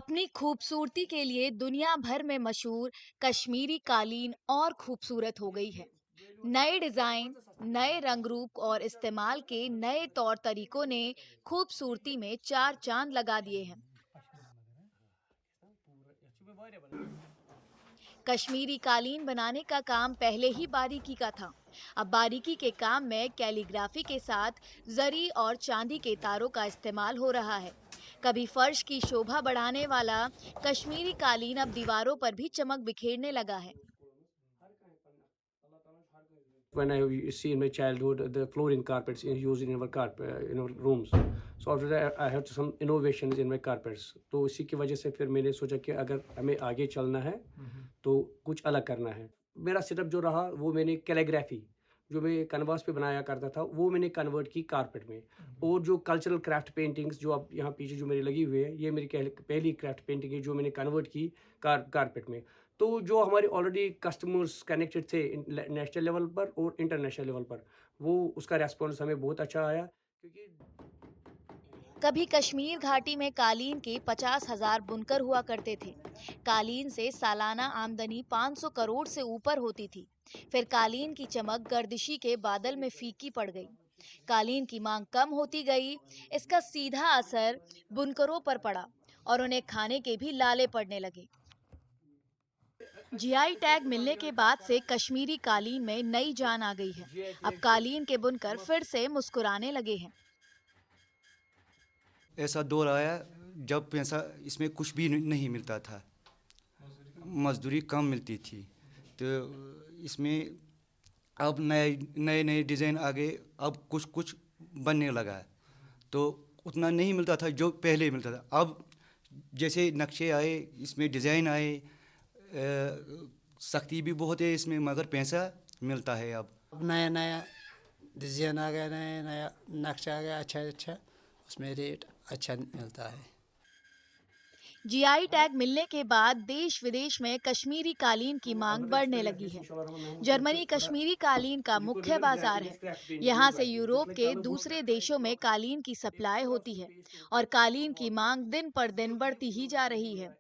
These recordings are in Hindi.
अपनी खूबसूरती के लिए दुनिया भर में मशहूर कश्मीरी कालीन और खूबसूरत हो गई है। नए डिजाइन, नए रंग रूप और इस्तेमाल के नए तौर तरीकों ने खूबसूरती में चार चांद लगा दिए हैं। कश्मीरी कालीन बनाने का काम पहले ही बारीकी का था। अब बारीकी के काम में कैलीग्राफी के साथ जरी और चांदी के तारों का इस्तेमाल हो रहा है। कभी फर्श की शोभा बढ़ाने वाला कश्मीरी कालीन अब दीवारों पर भी चमक बिखेरने लगा है। When I see in my childhood the flooring carpets used in our in our rooms. So after that I had some innovations in my carpets. तो इसी की वजह से फिर मैंने सोचा कि अगर हमें आगे चलना है तो कुछ अलग करना है। मेरा सेटअप जो रहा वो मैंने कैलीग्राफी जो मैं कैनवास पे बनाया करता था वो मैंने कन्वर्ट की कारपेट में। और जो कल्चरल क्राफ्ट पेंटिंग्स जो आप यहाँ पीछे जो मेरी लगी हुई है ये मेरी पहली क्राफ्ट पेंटिंग है जो मैंने कन्वर्ट की कारपेट में। तो जो हमारे ऑलरेडी कस्टमर्स कनेक्टेड थे नेशनल लेवल पर और इंटरनेशनल लेवल पर, वो उसका रिस्पॉन्स हमें बहुत अच्छा आया क्योंकि कभी कश्मीर घाटी में कालीन के 50,000 बुनकर हुआ करते थे। कालीन से सालाना आमदनी 500 करोड़ से ऊपर होती थी। फिर कालीन की चमक गर्दिशी के बादल में फीकी पड़ गई। कालीन की मांग कम होती गई। इसका सीधा असर बुनकरों पर पड़ा और उन्हें खाने के भी लाले पड़ने लगे। जीआई टैग मिलने के बाद से कश्मीरी कालीन में नई जान आ गई है। अब कालीन के बुनकर फिर से मुस्कुराने लगे हैं। ऐसा दौर आया जब पैसा इसमें कुछ भी नहीं मिलता था, मजदूरी कम मिलती थी। तो इसमें अब नए नए नए डिज़ाइन आ गए, अब कुछ कुछ बनने लगा है। तो उतना नहीं मिलता था जो पहले मिलता था। अब जैसे नक्शे आए, इसमें डिज़ाइन आए, सख्ती भी बहुत है इसमें, मगर पैसा मिलता है अब। अब नया नया डिज़ाइन आ गया, नया नया नक्शा आ गया, अच्छा अच्छा, उसमें रेट अच्छा मिलता है। जीआई टैग मिलने के बाद देश विदेश में कश्मीरी कालीन की मांग बढ़ने लगी है। जर्मनी कश्मीरी कालीन का मुख्य बाजार है। यहाँ से यूरोप के दूसरे देशों में कालीन की सप्लाई होती है और कालीन की मांग दिन पर दिन बढ़ती ही जा रही है।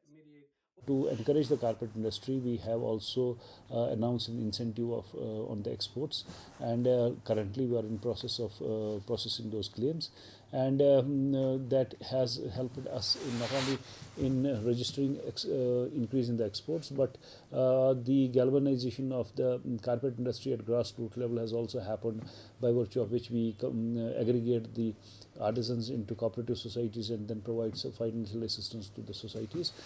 To encourage the carpet industry, we have also announced an incentive of on the exports, and currently we are in process of processing those claims, and that has helped us in not only in registering increase in the exports, but the galvanization of the carpet industry at grassroots level has also happened, by virtue of which we aggregate the artisans into cooperative societies and then provide financial assistance to the societies.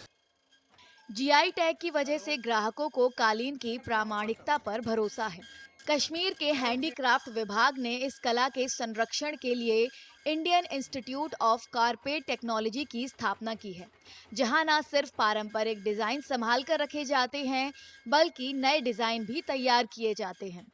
GI tag की वजह से ग्राहकों को कालीन की प्रामाणिकता पर भरोसा है। कश्मीर के हैंडीक्राफ्ट विभाग ने इस कला के संरक्षण के लिए Indian institute of carpet technology की स्थापना की है, जहां न सिर्फ पारंपरिक डिजाइन संभाल कर रखे जाते हैं, बल्कि नए डिजाइन भी तैयार किए जाते हैं।